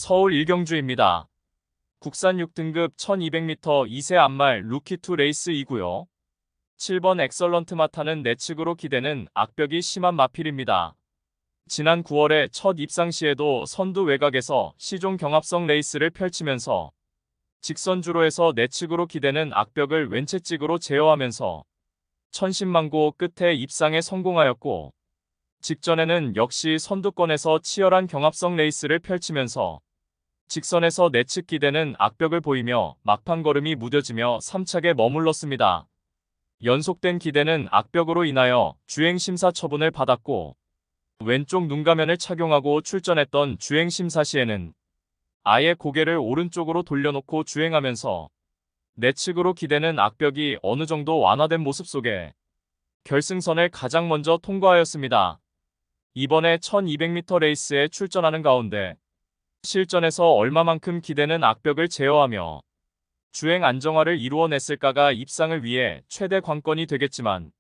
서울 일경주입니다. 국산 6등급 1200m 2세 암말 루키2 레이스 2구요. 7번 엑설런트 마타는 내측으로 기대는 악벽이 심한 마필입니다. 지난 9월에 첫 입상 시에도 선두 외곽에서 시종 경합성 레이스를 펼치면서 직선주로에서 내측으로 기대는 악벽을 왼채찍으로 제어하면서 천신만고 끝에 입상에 성공하였고, 직전에는 역시 선두권에서 치열한 경합성 레이스를 펼치면서 직선에서 내측 기대는 악벽을 보이며 막판 걸음이 무뎌지며 3착에 머물렀습니다. 연속된 기대는 악벽으로 인하여 주행심사 처분을 받았고, 왼쪽 눈가면을 착용하고 출전했던 주행심사 시에는 아예 고개를 오른쪽으로 돌려놓고 주행하면서 내측으로 기대는 악벽이 어느 정도 완화된 모습 속에 결승선을 가장 먼저 통과하였습니다. 이번에 1200m 레이스에 출전하는 가운데 실전에서 얼마만큼 기대는 악벽을 제어하며 주행 안정화를 이루어냈을까가 입상을 위해 최대 관건이 되겠지만,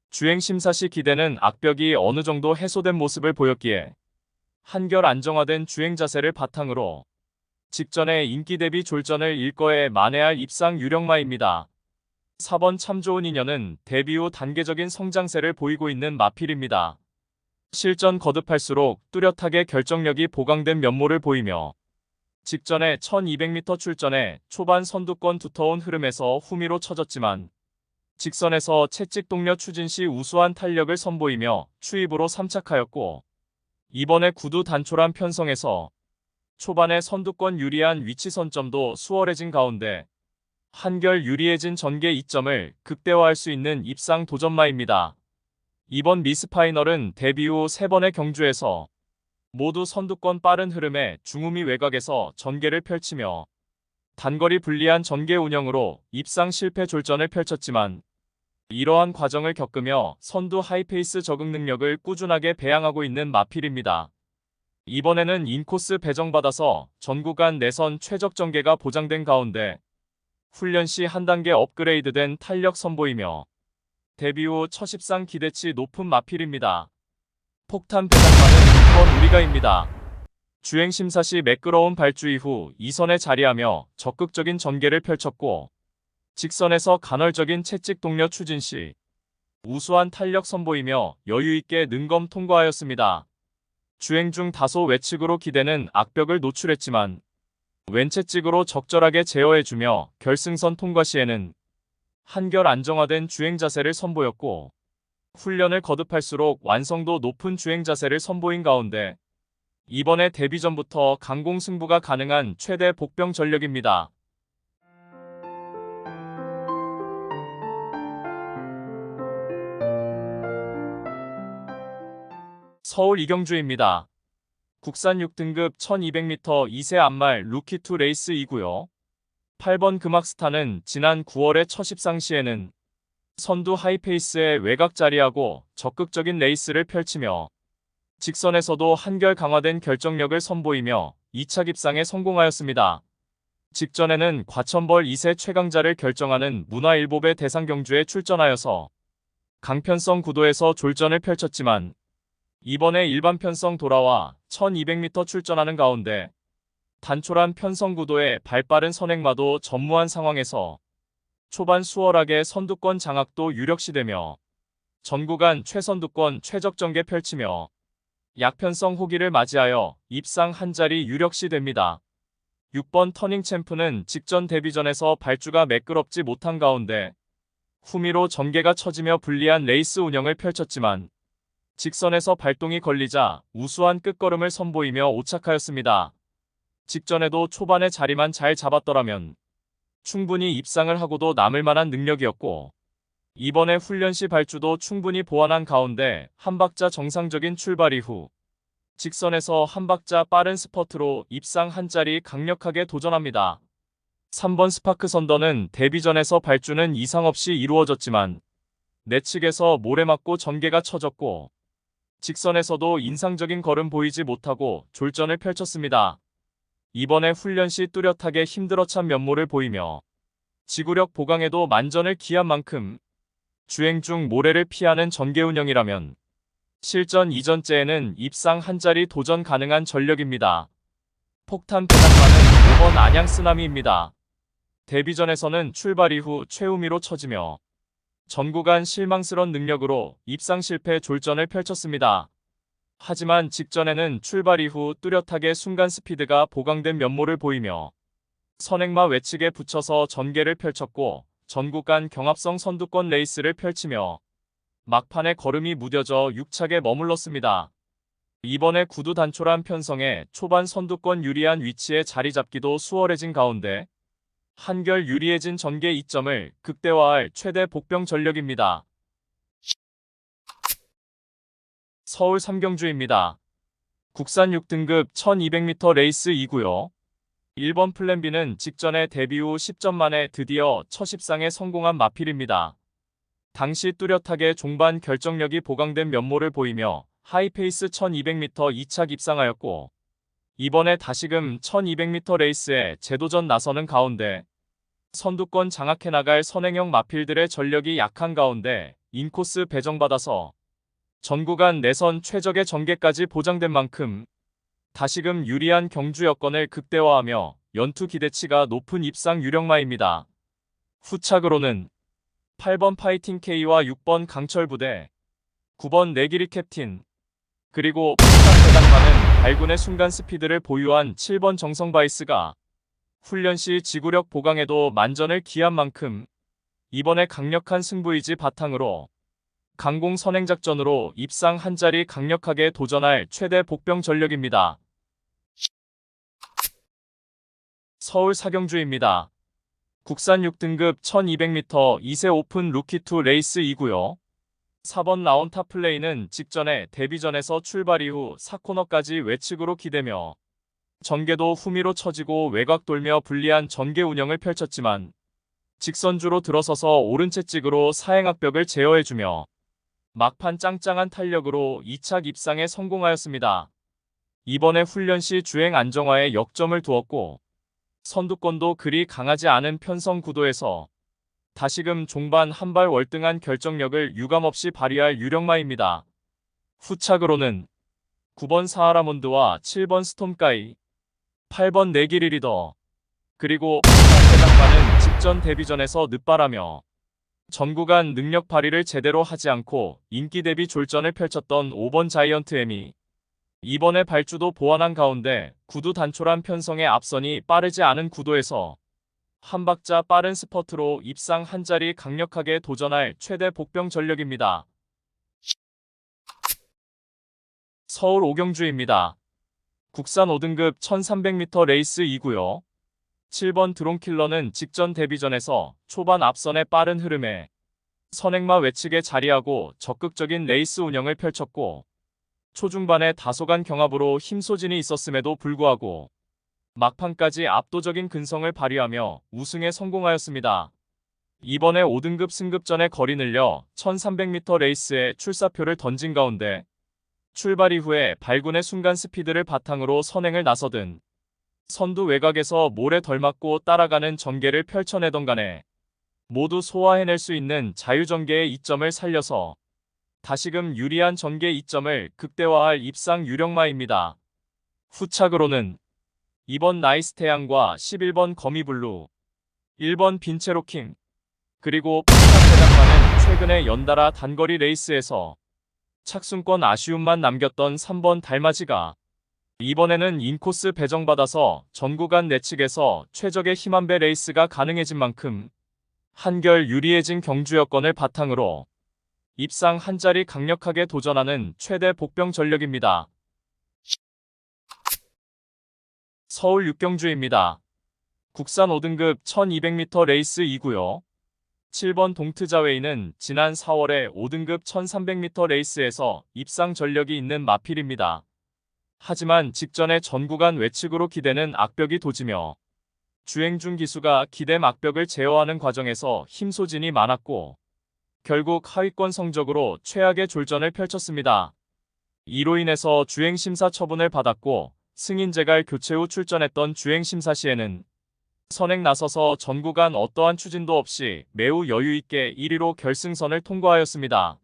주행 심사 시 기대는 악벽이 어느 정도 해소된 모습을 보였기에 한결 안정화된 주행 자세를 바탕으로 직전에 인기 대비 졸전을 일거에 만회할 입상 유력마입니다. 4번 참 좋은 인연은 데뷔 후 단계적인 성장세를 보이고 있는 마필입니다. 실전 거듭할수록 뚜렷하게 결정력이 보강된 면모를 보이며 직전에 1200m 출전에 초반 선두권 두터운 흐름에서 후미로 쳐졌지만 직선에서 채찍 동료 추진 시 우수한 탄력을 선보이며 추입으로 3착하였고, 이번에 구두 단촐한 편성에서 초반에 선두권 유리한 위치 선점도 수월해진 가운데 한결 유리해진 전개 2점을 극대화할 수 있는 입상 도전마입니다. 이번 미스파이널은 데뷔 후 3번의 경주에서 모두 선두권 빠른 흐름에 중후미 외곽에서 전개를 펼치며 단거리 불리한 전개 운영으로 입상 실패 졸전을 펼쳤지만, 이러한 과정을 겪으며 선두 하이페이스 적응 능력을 꾸준하게 배양하고 있는 마필입니다. 이번에는 인코스 배정받아서 전 구간 내선 최적 전개가 보장된 가운데 훈련 시 한 단계 업그레이드된 탄력 선보이며 데뷔 후 첫 입상 기대치 높은 마필입니다. 폭탄 배당만은 6번 우리가입니다. 주행심사 시 매끄러운 발주 이후 2선에 자리하며 적극적인 전개를 펼쳤고, 직선에서 간헐적인 채찍 동력 추진 시 우수한 탄력 선보이며 여유있게 능검 통과하였습니다. 주행 중 다소 외측으로 기대는 악벽을 노출했지만 왼채찍으로 적절하게 제어해주며 결승선 통과 시에는 한결 안정화된 주행 자세를 선보였고, 훈련을 거듭할수록 완성도 높은 주행 자세를 선보인 가운데 이번에 데뷔 전부터 강공승부가 가능한 최대 복병 전력입니다. 서울 이경주입니다. 국산 6등급 1200m 2세 암말 루키2 레이스 2구요. 8번 금악스타는 지난 9월의 첫 입상 시에는 선두 하이페이스에 외곽 자리하고 적극적인 레이스를 펼치며 직선에서도 한결 강화된 결정력을 선보이며 2차 입상에 성공하였습니다. 직전에는 과천벌 2세 최강자를 결정하는 문화일보배 대상 경주에 출전하여서 강편성 구도에서 졸전을 펼쳤지만, 이번에 일반 편성 돌아와 1200m 출전하는 가운데 단촐한 편성 구도에 발빠른 선행마도 전무한 상황에서 초반 수월하게 선두권 장악도 유력시되며 전 구간 최선두권 최적 전개 펼치며 약편성 호기를 맞이하여 입상 한 자리 유력시됩니다. 6번 터닝 챔프는 직전 데뷔전에서 발주가 매끄럽지 못한 가운데 후미로 전개가 처지며 불리한 레이스 운영을 펼쳤지만 직선에서 발동이 걸리자 우수한 끝걸음을 선보이며 오착하였습니다. 직전에도 초반의 자리만 잘 잡았더라면 충분히 입상을 하고도 남을 만한 능력이었고, 이번에 훈련 시 발주도 충분히 보완한 가운데 한 박자 정상적인 출발 이후 직선에서 한 박자 빠른 스퍼트로 입상 한 자리 강력하게 도전합니다. 3번 스파크 선더는 데뷔전에서 발주는 이상 없이 이루어졌지만 내측에서 모래 맞고 전개가 처졌고 직선에서도 인상적인 걸음 보이지 못하고 졸전을 펼쳤습니다. 이번에 훈련 시 뚜렷하게 힘들어 찬 면모를 보이며 지구력 보강에도 만전을 기한 만큼 주행 중 모래를 피하는 전개 운영이라면 실전 이전째에는 입상 한 자리 도전 가능한 전력입니다. 폭탄 배당만은 5번 안양 쓰나미입니다. 데뷔전에서는 출발 이후 최우미로 쳐지며 전 구간 실망스런 능력으로 입상 실패 졸전을 펼쳤습니다. 하지만 직전에는 출발 이후 뚜렷하게 순간 스피드가 보강된 면모를 보이며 선행마 외측에 붙여서 전개를 펼쳤고 전 구간 경합성 선두권 레이스를 펼치며 막판에 걸음이 무뎌져 6착에 머물렀습니다. 이번에 구두 단촐한 편성에 초반 선두권 유리한 위치에 자리 잡기도 수월해진 가운데 한결 유리해진 전개 이점을 극대화할 최대 복병 전력입니다. 서울 삼경주입니다. 국산 6등급 1200m 레이스 2구요. 1번 플랜 B는 직전에 데뷔 후 10전 만에 드디어 첫 입상에 성공한 마필입니다. 당시 뚜렷하게 종반 결정력이 보강된 면모를 보이며 하이페이스 1200m 2착 입상하였고 이번에 다시금 1200m 레이스에 재도전 나서는 가운데 선두권 장악해 나갈 선행형 마필들의 전력이 약한 가운데 인코스 배정받아서 전 구간 내선 최적의 전개까지 보장된 만큼 다시금 유리한 경주 여건을 극대화하며 연투 기대치가 높은 입상 유력마입니다. 후착으로는 8번 파이팅 K와 6번 강철 부대, 9번 내길이 캡틴, 그리고 폭탄 배당만은 발군의 순간 스피드를 보유한 7번 정성 바이스가 훈련 시 지구력 보강에도 만전을 기한 만큼 이번에 강력한 승부의지 바탕으로 강공 선행작전으로 입상 한 자리 강력하게 도전할 최대 복병 전력입니다. 서울 사경주입니다. 국산 6등급 1200m 2세 오픈 루키2 레이스 2구요. 4번 나온 탑플레이는 직전에 데뷔전에서 출발 이후 4코너까지 외측으로 기대며 전개도 후미로 처지고 외곽 돌며 불리한 전개 운영을 펼쳤지만 직선주로 들어서서 오른채 찍으로 사행악벽을 제어해주며 막판 짱짱한 탄력으로 2착 입상에 성공하였습니다. 이번에 훈련 시 주행 안정화에 역점을 두었고 선두권도 그리 강하지 않은 편성 구도에서 다시금 종반 한발 월등한 결정력을 유감없이 발휘할 유력마입니다. 후착으로는 9번 사하라몬드와 7번 스톰가이, 8번 내길이 리더, 그리고 폭탄대장만은 직전 데뷔전에서 늦바라며 전 구간 능력 발휘를 제대로 하지 않고 인기 대비 졸전을 펼쳤던 5번 자이언트 M이 이번에 발주도 보완한 가운데 구두 단촐한 편성의 앞선이 빠르지 않은 구도에서 한 박자 빠른 스퍼트로 입상 한 자리 강력하게 도전할 최대 복병 전력입니다. 서울 오경주입니다. 국산 5등급 1300m 레이스 2구요. 7번 드론킬러는 직전 데뷔전에서 초반 앞선의 빠른 흐름에 선행마 외측에 자리하고 적극적인 레이스 운영을 펼쳤고 초중반에 다소간 경합으로 힘소진이 있었음에도 불구하고 막판까지 압도적인 근성을 발휘하며 우승에 성공하였습니다. 이번에 5등급 승급전에 거리 늘려 1300m 레이스에 출사표를 던진 가운데 출발 이후에 발군의 순간 스피드를 바탕으로 선행을 나서든 선두 외곽에서 모래 덜 맞고 따라가는 전개를 펼쳐내던 간에 모두 소화해낼 수 있는 자유전개의 이점을 살려서 다시금 유리한 전개 이점을 극대화할 입상 유력마입니다. 후착으로는 2번 나이스 태양과 11번 거미블루, 1번 빈체로킹, 그리고 폭탄대장만은 최근에 연달아 단거리 레이스에서 착순권 아쉬움만 남겼던 3번 달맞이가 이번에는 인코스 배정받아서 전 구간 내측에서 최적의 힘안배 레이스가 가능해진 만큼 한결 유리해진 경주 여건을 바탕으로 입상 한 자리 강력하게 도전하는 최대 복병 전력입니다. 서울 육경주입니다. 국산 5등급 1200m 레이스 2구요. 7번 동트자웨이는 지난 4월에 5등급 1300m 레이스에서 입상 전력이 있는 마필입니다. 하지만 직전에 전 구간 외측으로 기대는 악벽이 도지며 주행 중 기수가 기댐 악벽을 제어하는 과정에서 힘소진이 많았고 결국 하위권 성적으로 최악의 졸전을 펼쳤습니다. 이로 인해서 주행심사 처분을 받았고 승인제갈 교체 후 출전했던 주행심사 시에는 선행 나서서 전 구간 어떠한 추진도 없이 매우 여유있게 1위로 결승선을 통과하였습니다.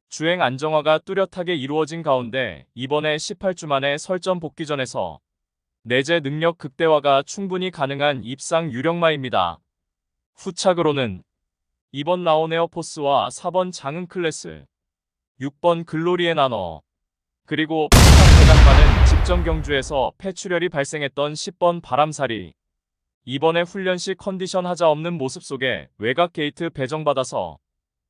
주행 안정화가 뚜렷하게 이루어진 가운데 이번에 18주 만에 설전 복귀전에서 내재 능력 극대화가 충분히 가능한 입상 유령마입니다. 후착으로는 2번 라온 에어포스와 4번 장응 클래스, 6번 글로리의 나너, 그리고 폭탄 대장반은 직전 경주에서 폐출혈이 발생했던 10번 바람사리. 이번에 훈련 시 컨디션 하자 없는 모습 속에 외곽 게이트 배정받아서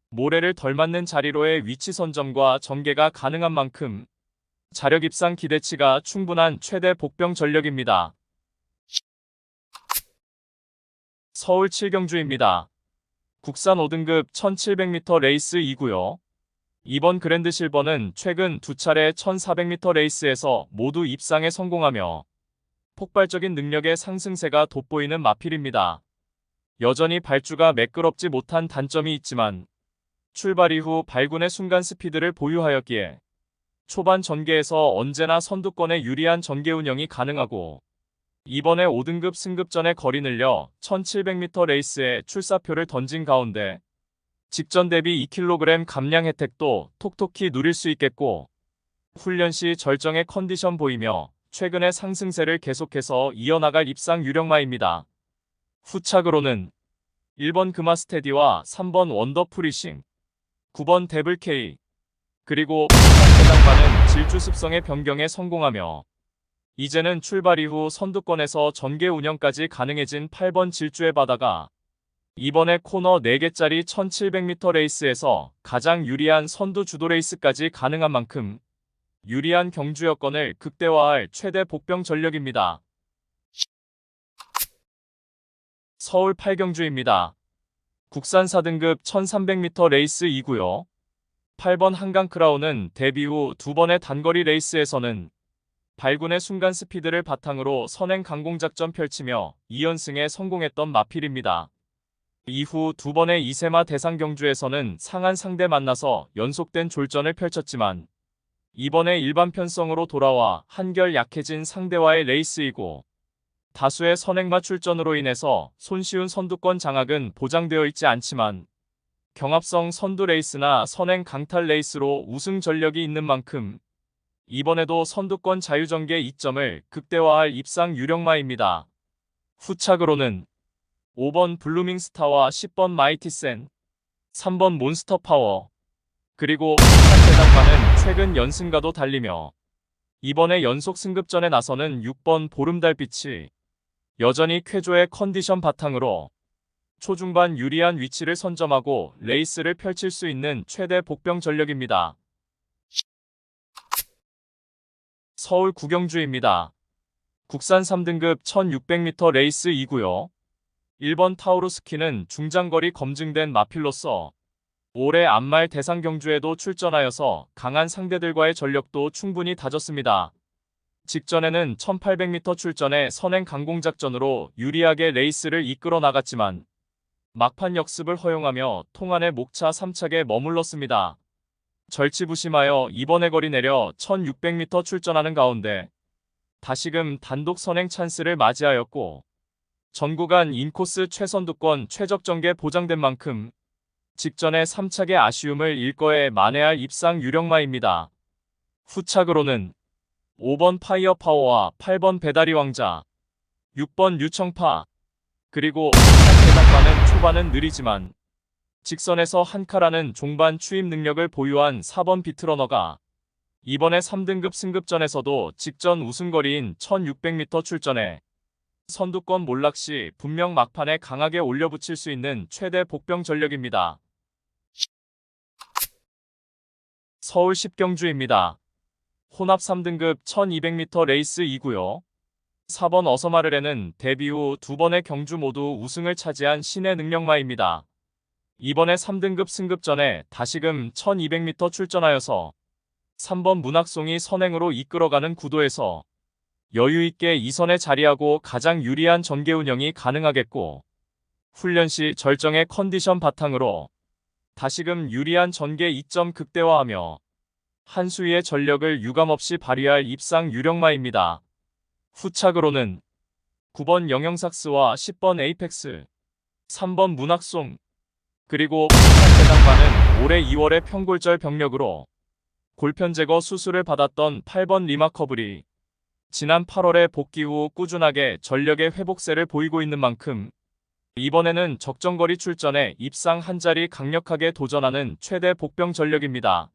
모래를 덜 맞는 자리로의 위치 선점과 전개가 가능한 만큼 자력 입상 기대치가 충분한 최대 복병 전력입니다. 서울 7경주입니다. 국산 5등급 1700m 레이스 2구요. 이번 그랜드 실버는 최근 두 차례 1400m 레이스에서 모두 입상에 성공하며 폭발적인 능력의 상승세가 돋보이는 마필입니다. 여전히 발주가 매끄럽지 못한 단점이 있지만 출발 이후 발군의 순간 스피드를 보유하였기에 초반 전개에서 언제나 선두권에 유리한 전개 운영이 가능하고 이번에 5등급 승급 전에 거리 늘려 1700m 레이스에 출사표를 던진 가운데 직전 대비 2kg 감량 혜택도 톡톡히 누릴 수 있겠고 훈련 시 절정의 컨디션 보이며 최근의 상승세를 계속해서 이어나갈 입상 유력마입니다. 후착으로는 1번 금화스테디와 3번 원더프리싱, 9번 데블K, 그리고 폭탄대장반은 질주 습성의 변경에 성공하며 이제는 출발 이후 선두권에서 전개 운영까지 가능해진 8번 질주의 바다가 이번에 코너 4개짜리 1700m 레이스에서 가장 유리한 선두 주도 레이스까지 가능한 만큼 유리한 경주 여건을 극대화할 최대 복병 전력입니다. 서울 8경주입니다. 국산 4등급 1300m 레이스 2구요. 8번 한강 크라운은 데뷔 후 2번의 단거리 레이스에서는 발군의 순간 스피드를 바탕으로 선행 강공작전 펼치며 2연승에 성공했던 마필입니다. 이후 2번의 이세마 대상 경주에서는 상한 상대 만나서 연속된 졸전을 펼쳤지만 이번에 일반 편성으로 돌아와 한결 약해진 상대와의 레이스이고 다수의 선행마 출전으로 인해서 손쉬운 선두권 장악은 보장되어 있지 않지만 경합성 선두 레이스나 선행 강탈 레이스로 우승 전력이 있는 만큼 이번에도 선두권 자유전개 이점을 극대화할 입상 유력마입니다. 후착으로는 5번 블루밍스타와 10번 마이티센, 3번 몬스터파워, 그리고 폭탄대장반은 최근 연승과도 달리며 이번에 연속 승급전에 나서는 6번 보름달빛이 여전히 쾌조의 컨디션 바탕으로 초중반 유리한 위치를 선점하고 레이스를 펼칠 수 있는 최대 복병 전력입니다. 서울 9경주입니다. 국산 3등급 1600m 레이스 2구요. 1번 타우루스키는 중장거리 검증된 마필로서 올해 안말 대상 경주에도 출전하여서 강한 상대들과의 전력도 충분히 다졌습니다. 직전에는 1800m 출전에 선행 강공작전으로 유리하게 레이스를 이끌어 나갔지만 막판 역습을 허용하며 통안의 목차 3착에 머물렀습니다. 절치부심하여 이번에 거리 내려 1600m 출전하는 가운데 다시금 단독 선행 찬스를 맞이하였고 전 구간 인코스 최선두권 최적 전개 보장된 만큼 직전에 3착의 아쉬움을 일거에 만회할 입상 유력마입니다. 후착으로는 5번 파이어 파워와 8번 배다리 왕자, 6번 유청파, 그리고 대장반은 초반은 느리지만 직선에서 한카라는 종반 추임 능력을 보유한 4번 비트러너가 이번에 3등급 승급전에서도 직전 우승거리인 1600m 출전에 선두권 몰락 시 분명 막판에 강하게 올려붙일 수 있는 최대 복병 전력입니다. 서울 10경주입니다. 혼합 3등급 1200m 레이스 2구요. 4번 어서마르레는 데뷔 후 2번의 경주 모두 우승을 차지한 신의 능력마입니다. 이번에 3등급 승급전에 다시금 1200m 출전하여서 3번 문학송이 선행으로 이끌어가는 구도에서 여유있게 2선에 자리하고 가장 유리한 전개 운영이 가능하겠고 훈련 시 절정의 컨디션 바탕으로 다시금 유리한 전개 이점 극대화하며 한 수위의 전력을 유감없이 발휘할 입상 유력마입니다. 후착으로는 9번 영영삭스와 10번 에이펙스, 3번 문학송, 그리고 폭탄대장반은 올해 2월에 평골절 병력으로 골편 제거 수술을 받았던 8번 리마커브리, 지난 8월에 복귀 후 꾸준하게 전력의 회복세를 보이고 있는 만큼 이번에는 적정거리 출전에 입상 한 자리 강력하게 도전하는 최대 복병 전력입니다.